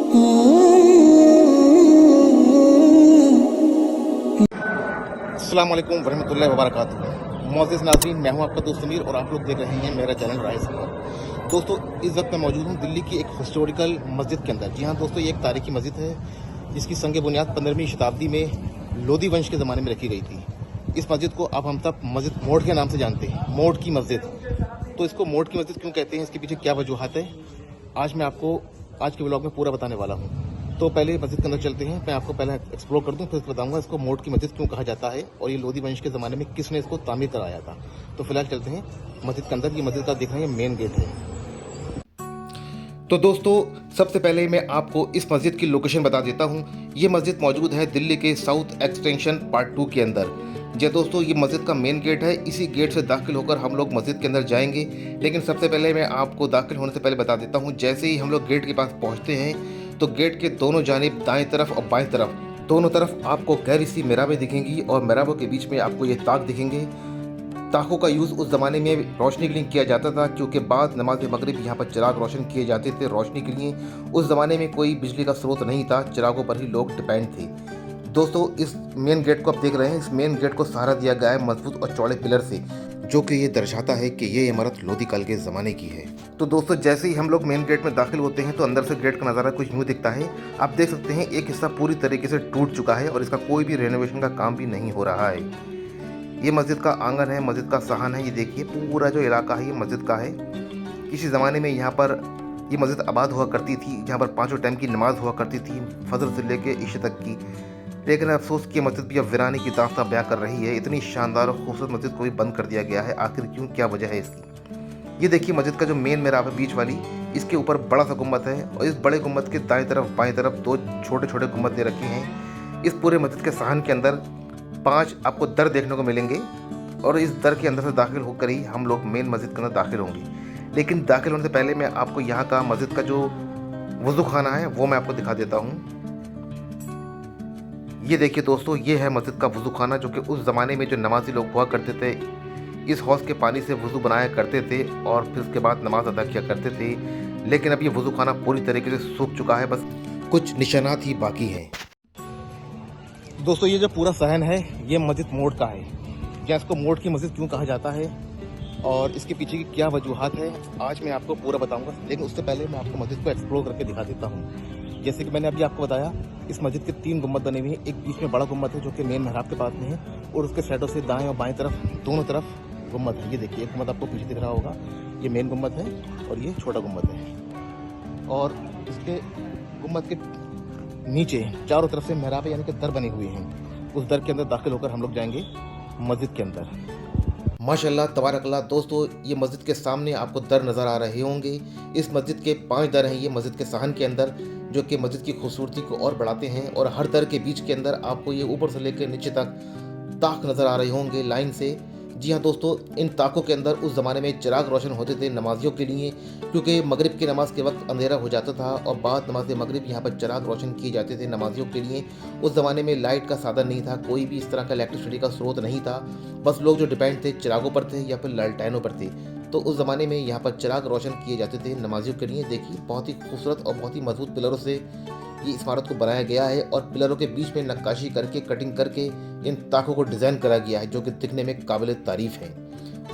अस्सलाम वालेकुम वरहमतुल्लाहि वबरकातुहू। मोअज़्ज़िज़ नाज़रीन, मैं हूं आपका दोस्त समीर और आप लोग देख रहे हैं मेरा चैनल राइस। दोस्तों, इस वक्त मैं मौजूद हूं दिल्ली की एक हिस्टोरिकल मस्जिद के अंदर। जी हां दोस्तों, ये एक तारीखी मस्जिद है जिसकी संग बुनियाद 15वीं शताब्दी में लोधी वंश के ज़माने में रखी गई थी। इस मस्जिद को अब हम सब मस्जिद मोड़ के नाम से जानते हैं, मोड़ की मस्जिद। तो इसको मोड़ की मस्जिद क्यों कहते हैं, इसके पीछे क्या वजूहत है, आज मैं आपको आज के व्लॉग में पूरा बताने वाला हूँ। तो पहले मस्जिद के अंदर चलते हैं। मैं आपको पहले एक्सप्लोर कर दूं, फिर बताऊंगा इसको मोड़ की मस्जिद क्यों कहा जाता है और ये लोधी वंश के ज़माने में किसने इसको तामीर कराया था। तो फिलहाल चलते हैं मस्जिद के अंदर। ये मस्जिद का देख रहे हैं मेन गेट है। तो दोस्तों, सबसे पहले मैं आपको इस मस्जिद की लोकेशन बता देता हूँ। ये मस्जिद मौजूद है दिल्ली के साउथ एक्सटेंशन पार्ट 2 के अंदर। जी दोस्तों, ये मस्जिद का मेन गेट है। इसी गेट से दाखिल होकर हम लोग मस्जिद के अंदर जाएंगे। लेकिन सबसे पहले मैं आपको दाखिल होने से पहले बता देता हूँ, जैसे ही हम लोग गेट के पास पहुँचते हैं तो गेट के दोनों जानिब दाएं तरफ और बाएं तरफ दोनों तरफ आपको गहरी सी मेहराबें दिखेंगी और मेहराबों के बीच में आपको ये ताक दिखेंगे। ताकों का यूज़ उस ज़माने में रोशनी के लिए किया जाता था, क्योंकि बाद नमाज मगरिब यहाँ पर चिराग रोशन किए जाते थे रोशनी के लिए। उस ज़माने में कोई बिजली का स्रोत नहीं था, चिरागों पर ही लोग डिपेंड थे। दोस्तों, इस मेन गेट को आप देख रहे हैं। इस मेन गेट को सहारा दिया गया है मजबूत और चौड़े पिलर से, जो कि ये दर्शाता है कि ये इमारत लोधी काल के ज़माने की है। तो दोस्तों, जैसे ही हम लोग मेन गेट में दाखिल होते हैं तो अंदर से गेट का नज़ारा कुछ यूँ दिखता है। आप देख सकते हैं एक हिस्सा पूरी तरीके से टूट चुका है और इसका कोई भी रेनोवेशन का काम भी नहीं हो रहा है। ये मस्जिद का आंगन है, मस्जिद का साहन है। ये देखिए पूरा जो इलाका है ये मस्जिद का है। किसी ज़माने में यहाँ पर ये मस्जिद आबाद हुआ करती थी, जहाँ पर 5 टाइम की नमाज हुआ करती थी, फजर से लेकर इशा तक की। लेकिन अफसोस की मस्जिद भी अब वीरानी की दास्तां बयां कर रही है। इतनी शानदार और खूबसूरत मस्जिद को भी बंद कर दिया गया है। आखिर क्यों, क्या वजह है इसकी? ये देखिए मस्जिद का जो मेन मेहराब है बीच वाली, इसके ऊपर बड़ा सा गुम्बद है और इस बड़े गुम्बद के दाएं तरफ बाएं तरफ 2 छोटे छोटे गुम्बद दे रखे हैं। इस पूरे मस्जिद के साहन के अंदर 5 आपको दर देखने को मिलेंगे और इस दर के अंदर से दाखिल होकर ही हम लोग मेन मस्जिद के अंदर दाखिल होंगे। लेकिन दाखिल होने से पहले मैं आपको यहाँ का मस्जिद का जो वज़ू खाना है वो मैं आपको दिखा देता हूँ। ये देखिए दोस्तों, ये है मस्जिद का वज़ू खाना, जो कि उस ज़माने में जो नमाजी लोग हुआ करते थे इस हौज़ के पानी से वज़ू बनाया करते थे और फिर उसके बाद नमाज अदा किया करते थे। लेकिन अब ये वज़ू खाना पूरी तरीके से सूख चुका है, बस कुछ निशानात ही बाकी हैं। दोस्तों, ये जो पूरा सहन है ये मस्जिद मोड़ का है। या इसको मोड़ की मस्जिद क्यों कहा जाता है और इसके पीछे की क्या वजूहत है, आज मैं आपको पूरा बताऊँगा। लेकिन उससे पहले मैं आपको मस्जिद को एक्सप्लोर करके दिखा देता हूँ। जैसे कि मैंने अभी आपको बताया, इस मस्जिद के 3 गुम्बद बने हुए हैं। एक बीच में बड़ा गुम्बद है जो कि मेन मेहराब के पास में है और उसके साइडों से दाएं और बाएं तरफ दोनों तरफ गुम्बद है। ये देखिए, एक गुम्बद आपको पीछे दिख रहा होगा, ये मेन गुम्बद है और ये छोटा गुम्बद है। और इसके गुम्बद के नीचे चारों तरफ से मेहराब यानी कि दर बनी हुई हैं। उस दर के अंदर दाखिल होकर हम लोग जाएंगे मस्जिद के अंदर। माशाल्लाह तबारकल्लाह। दोस्तों, ये मस्जिद के सामने आपको दर नज़र आ रहे होंगे। इस मस्जिद के 5 दर हैं ये मस्जिद के साहन के अंदर, जो कि मस्जिद की खूबसूरती को और बढ़ाते हैं। और हर दर के बीच के अंदर आपको ये ऊपर से लेकर नीचे तक ताक नज़र आ रहे होंगे लाइन से। जी हाँ दोस्तों, इन ताकों के अंदर उस ज़माने में चिराग रोशन होते थे नमाजियों के लिए, क्योंकि मगरिब की नमाज के वक्त अंधेरा हो जाता था और बाद नमाज मगरिब यहाँ पर चिराग रोशन किए जाते थे नमाजियों के लिए। उस ज़माने में लाइट का साधन नहीं था, कोई भी इस तरह का इलेक्ट्रिसिटी का स्रोत नहीं था, बस लोग जो डिपेंड थे चिरागों पर थे या फिर लालटेनों पर थे। तो उस ज़माने में यहाँ पर चिराग रोशन किए जाते थे नमाजियों के लिए। देखिए, बहुत ही खूबसूरत और बहुत ही मजबूत पिलरों से ये इस इमारत को बनाया गया है और पिलरों के बीच में नक्काशी करके, कटिंग करके इन ताकों को डिज़ाइन करा गया है, जो कि दिखने में काबिल तारीफ़ है।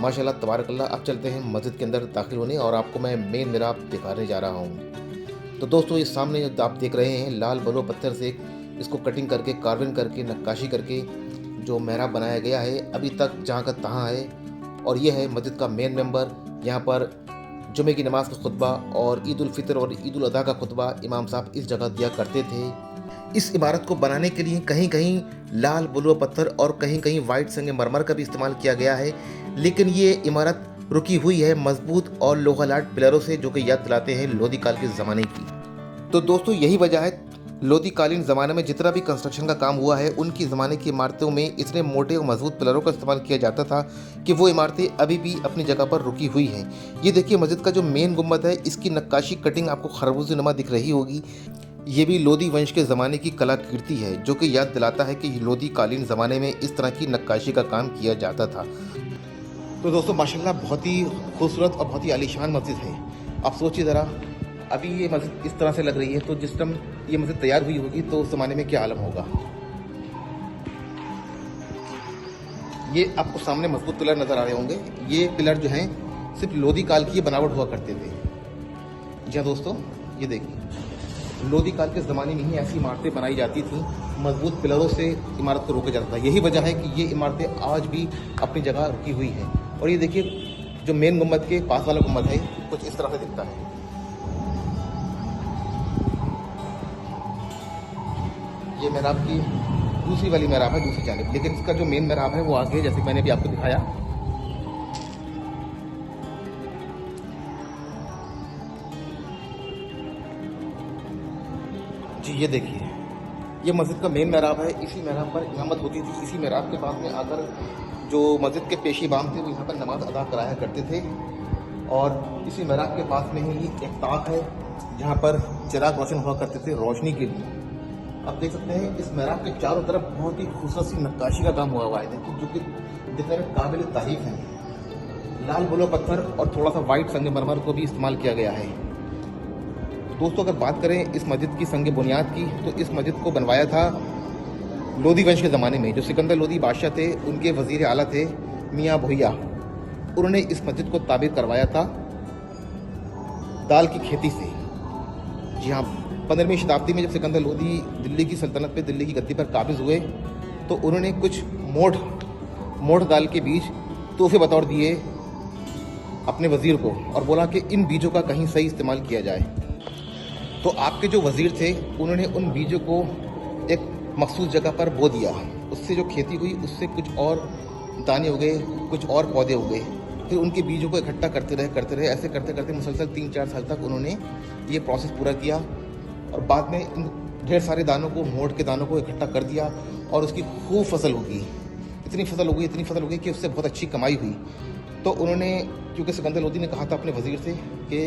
माशाल्लाह तबारकल्लाह। अब चलते हैं मस्जिद के अंदर दाखिल होने और आपको मैं मेन मेहराब दिखाने जा रहा हूँ। तो दोस्तों, ये सामने जो आप देख रहे हैं लाल बलुआ पत्थर से इसको कटिंग करके, कार्विंग करके, नक्काशी करके जो मेहराब बनाया गया है, अभी तक जहाँ का तहाँ है। और ये है मस्जिद का मेन मेंबर। यहाँ पर जुमे की नमाज का खुतबा और ईद उल फितर और ईद उल अदा का खुतबा इमाम साहब इस जगह दिया करते थे। इस इमारत को बनाने के लिए कहीं कहीं लाल बलुआ पत्थर और कहीं कहीं वाइट संगमरमर का भी इस्तेमाल किया गया है। लेकिन ये इमारत रुकी हुई है मजबूत और लोहा-लाट पिलरों से, जो कि याद दिलाते हैं लोधी काल के ज़माने की। तो दोस्तों, यही वजह है लोधी कालीन ज़माने में जितना भी कंस्ट्रक्शन का काम हुआ है, उनकी ज़माने की इमारतों में इतने मोटे और मजबूत पिलरों का इस्तेमाल किया जाता था कि वो इमारतें अभी भी अपनी जगह पर रुकी हुई हैं। ये देखिए, मस्जिद का जो मेन गुम्बद है, इसकी नक्काशी कटिंग आपको खरबूजे नुमा दिख रही होगी। ये भी लोधी वंश के ज़माने की कलाकृति है, जो कि याद दिलाता है कि लोधी कालीन ज़माने में इस तरह की नक्काशी का काम किया जाता था। तो दोस्तों, माशाल्लाह बहुत ही खूबसूरत और बहुत ही आलीशान मस्जिद है। आप सोचिए ज़रा, अभी ये मस्जिद इस तरह से लग रही है, तो जिस टाइम ये मस्जिद तैयार हुई होगी तो उस ज़माने में क्या आलम होगा। ये आपको सामने मजबूत पिलर नज़र आ रहे होंगे। ये पिलर जो हैं सिर्फ लोधी काल की बनावट हुआ करते थे। जी हाँ दोस्तों, ये देखिए, लोधी काल के ज़माने में ही ऐसी इमारतें बनाई जाती थीं, मजबूत पिलरों से इमारत को रोका जाता था। यही वजह है कि ये इमारतें आज भी अपनी जगह रुकी हुई हैं। और ये देखिए, जो मेन गुम्बद के पास वाला गुम्बद है कुछ इस तरह से दिखता है। ये मेहराब की दूसरी वाली मेहराब है दूसरी जानिब, लेकिन इसका जो मेन मेहराब है वो आगे, जैसे मैंने भी आपको दिखाया। जी ये देखिए, ये मस्जिद का मेन मेहराब है। इसी मेहराब पर इमामत होती थी। इसी मेहराब के पास में आकर जो मस्जिद के पेशी इमाम थे वो यहाँ पर नमाज अदा कराया करते थे। और इसी मेहराब के पास में ही एक ताक है जहाँ पर चिराग रोशन हुआ करते थे रोशनी के लिए। आप देख सकते हैं इस मेहराब के चारों तरफ बहुत ही खूबसूरत सी नक्काशी का काम हुआ है, जो कि दिखने में काबिल तारीफ है। लाल बुलो पत्थर और थोड़ा सा वाइट संगमरमर को भी इस्तेमाल किया गया है। दोस्तों, अगर बात करें इस मस्जिद की संग बुनियाद की, तो इस मस्जिद को बनवाया था लोधी वंश के ज़माने में। जो सिकंदर लोधी बादशाह थे, उनके वज़ीर आला थे मियाँ भुइया। उन्होंने इस मस्जिद को ताबीर करवाया था दाल की खेती से। जी हाँ, 15वीं शताब्दी में जब सिकंदर लोधी दिल्ली की सल्तनत पे, दिल्ली की गद्दी पर काबिज हुए, तो उन्होंने कुछ मोठ दाल के बीज तोहफे बतौर दिए अपने वज़ीर को, और बोला कि इन बीजों का कहीं सही इस्तेमाल किया जाए। तो आपके जो वज़ीर थे उन्होंने उन बीजों को एक मखसूस जगह पर बो दिया। उससे जो खेती हुई उससे कुछ और दाने उगे, कुछ और पौधे उगे। फिर उनके बीजों को इकट्ठा करते रहे। ऐसे करते करते मुसलसल 3-4 साल तक उन्होंने ये प्रोसेस पूरा किया। और बाद में इन ढेर सारे दानों को, मोठ के दानों को इकट्ठा कर दिया और उसकी खूब फसल उगी। इतनी फसल उगी कि उससे बहुत अच्छी कमाई हुई। तो उन्होंने, क्योंकि सिकंदर लोधी ने कहा था अपने वज़ीर से कि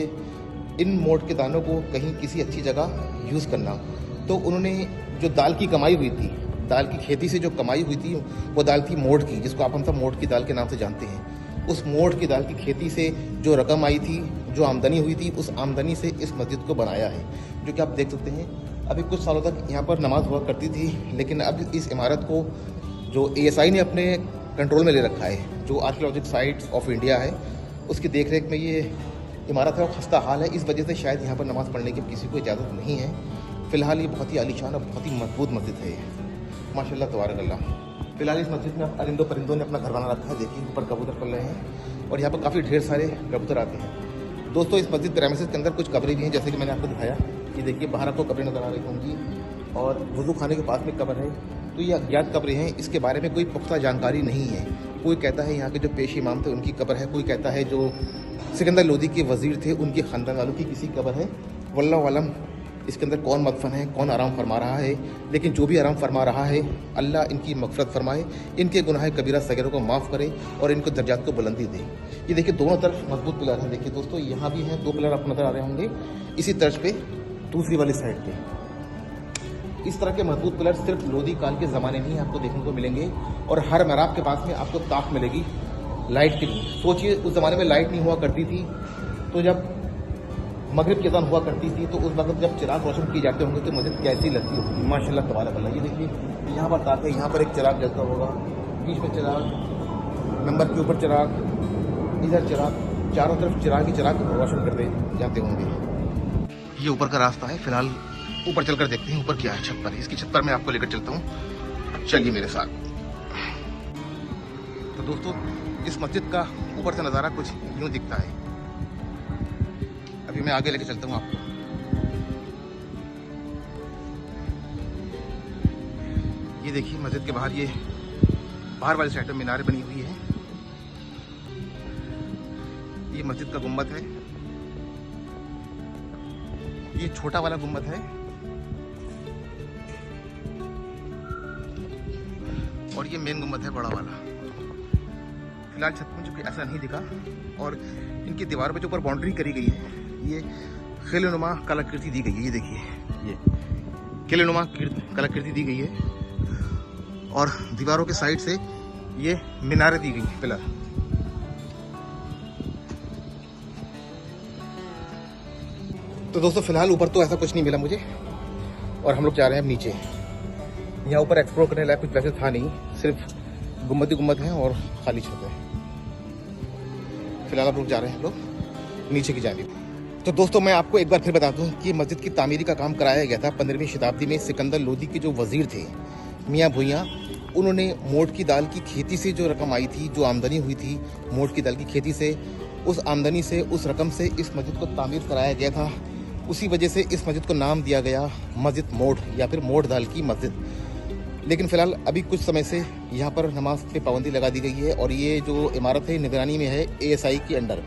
इन मोठ के दानों को कहीं किसी अच्छी जगह यूज़ करना, तो उन्होंने जो दाल की कमाई हुई थी, दाल की खेती से जो कमाई हुई थी, वो दाल थी मोठ की, जिसको आप हम सब मोठ की दाल के नाम से जानते हैं। उस मोठ की दाल की खेती से जो रकम आई थी, जो आमदनी हुई थी, उस आमदनी से इस मस्जिद को बनाया है, जो कि आप देख सकते हैं। अभी कुछ सालों तक यहाँ पर नमाज हुआ करती थी, लेकिन अब इस इमारत को जो ASI ने अपने कंट्रोल में ले रखा है, जो आर्कियोलॉजिकल साइट्स ऑफ इंडिया है, उसकी देखरेख में ये इमारत है और खस्ता हाल है। इस वजह से शायद यहाँ पर नमाज़ पढ़ने की किसी को इजाज़त नहीं है। फ़िलहाल ये बहुत ही आलीशान और बहुत ही मजबूत मस्जिद है माशाल्लाह तबारक अल्लाह। फिलहाल इस मस्जिद में अरिंदों परिंदों ने अपना घर बना रखा है। देखिए, ऊपर कबूतर पल रहे हैं और यहाँ पर काफ़ी ढेर सारे कबूतर आते हैं। दोस्तों, इस मस्जिद प्रेमिसेस के अंदर कुछ कब्रें भी हैं, जैसे कि मैंने आपको दिखाया। ये देखिए, बाहर आपको कब्रें नज़र आ रही होंगी और वज़ू खाने के पास में कब्र है। तो ये अज्ञात कब्रें हैं, इसके बारे में कोई पुख्ता जानकारी नहीं है। कोई कहता है यहाँ के जो पेशी इमाम थे उनकी कब्र है, कोई कहता है जो सिकंदर लोधी के वज़ीर थे उनके ख़ानदान वालों की किसी कब्र है। वल्लाहु आलम इसके अंदर कौन मदफन है, कौन आराम फरमा रहा है। लेकिन जो भी आराम फरमा रहा है, अल्लाह इनकी मग़फ़िरत फरमाए, इनके गुनाह कबीरा सगीरों को माफ़ करे और इनको दर्जात को बुलंदी दे। ये देखिए, दोनों तरफ मजबूत पिलर हैं। देखिए दोस्तों, यहाँ भी हैं 2 पिलर आपको नज़र आ रहे होंगे। इसी तर्ज पे दूसरी वाली साइड पे इस तरह के मजबूत पिलर सिर्फ लोधी काल के ज़माने में ही आपको देखने को मिलेंगे। और हर मेहराब के पास में आपको ताक मिलेगी लाइट के लिए। सोचिए, उस ज़माने में लाइट नहीं हुआ करती थी, तो जब मगरिब की अज़ान हुआ करती थी तो उस वक्त जब चिराग रोशन किए जाते होंगे तो मस्जिद कैसी लगती होगी। माशाल्लाह तबारक अल्लाह। ये देखिए, यहाँ पर ताक है, यहाँ पर एक चिराग जलता होगा, बीच में चिराग, नंबर के ऊपर चिराग, इधर चिराग, चारों तरफ चिराग ही चिराग रोशन करते जाते होंगे। ये ऊपर का रास्ता है। फिलहाल ऊपर चलकर देखते हैं ऊपर क्या है। छत पर, इसकी छत पर मैं आपको लेकर चलता हूँ, चलिए मेरे साथ। तो दोस्तों, इस मस्जिद का ऊपर से नज़ारा कुछ यूँ दिखता है। अभी मैं आगे लेकर चलता हूँ आपको। ये देखिए, मस्जिद के बाहर, ये बाहर वाली साइड में मीनारें बनी हुई है। ये मस्जिद का गुम्बद है, ये छोटा वाला गुम्बद है और ये मेन गुम्बद है बड़ा वाला। फिलहाल छत में चूँकि ऐसा नहीं दिखा, और इनकी दीवार पे जो ऊपर बाउंड्री करी गई है, ये खिलनुमा कलाकृति दी गई है। ये देखिए, ये खिलनुमा कलाकृति दी गई है और दीवारों के साइड से ये मीनारें दी गई है, पिलर। तो दोस्तों फिलहाल ऊपर तो ऐसा कुछ नहीं मिला मुझे और हम लोग जा रहे हैं अब नीचे। यहाँ ऊपर एक्सप्लोर करने लायक कुछ वैसे था नहीं, सिर्फ गुम्बद ही गुम्बद हैं और खाली छत है। फिलहाल हम लोग जा रहे हैं लोग नीचे की जानिब। तो दोस्तों मैं आपको एक बार फिर बता दूं कि मस्जिद की तामीरी का काम कराया गया था 15वीं शताब्दी में। सिकंदर लोदी के जो वजीर थे मियाँ भूइयाँ, उन्होंने मोठ की दाल की खेती से जो रकम आई थी, जो आमदनी हुई थी मोठ की दाल की खेती से, उस आमदनी से, उस रकम से इस मस्जिद को तामीर कराया गया था। उसी वजह से इस मस्जिद को नाम दिया गया मस्जिद मोठ या फिर मोठ दाल की मस्जिद। लेकिन फ़िलहाल अभी कुछ समय से यहाँ पर नमाज पे पाबंदी लगा दी गई है और ये जो इमारत है निगरानी में है ASI के under,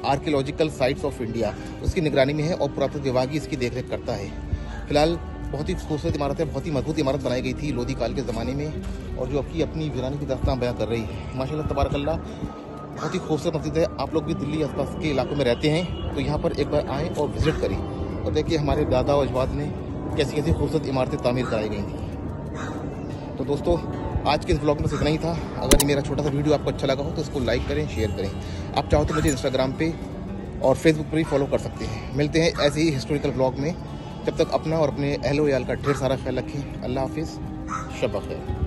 archaeological sites of India, उसकी निगरानी में है और पुरातत्व विभाग ही इसकी देखरेख करता है। फिलहाल बहुत ही खूबसूरत इमारत है, बहुत ही मजबूत इमारत बनाई गई थी लोधी काल के ज़माने में और जो आपकी अपनी वीरानी की दास्तान बयां कर रही है। माशाल्लाह तबारकल्लाह, बहुत ही खूबसूरत मस्जिद है। आप लोग भी दिल्ली आसपास के इलाकों में रहते हैं तो यहाँ पर एक बार आएँ और विज़िट करें और देखिए हमारे दादा और अजवाद ने कैसी कैसी खूबसूरत इमारतें तामीर कराई गई थी। तो दोस्तों आज के इस ब्लॉग में इतना ही था। अगर ये मेरा छोटा सा वीडियो आपको अच्छा लगा हो तो इसको लाइक करें, शेयर करें। आप चाहो तो मुझे इंस्टाग्राम पे और फेसबुक पर भी फॉलो कर सकते हैं। मिलते हैं ऐसे ही हिस्टोरिकल ब्लॉग में। जब तक अपना और अपने अहलो याल का ढेर सारा ख्याल रखें। अल्लाह हाफिज़, शब बख़ैर।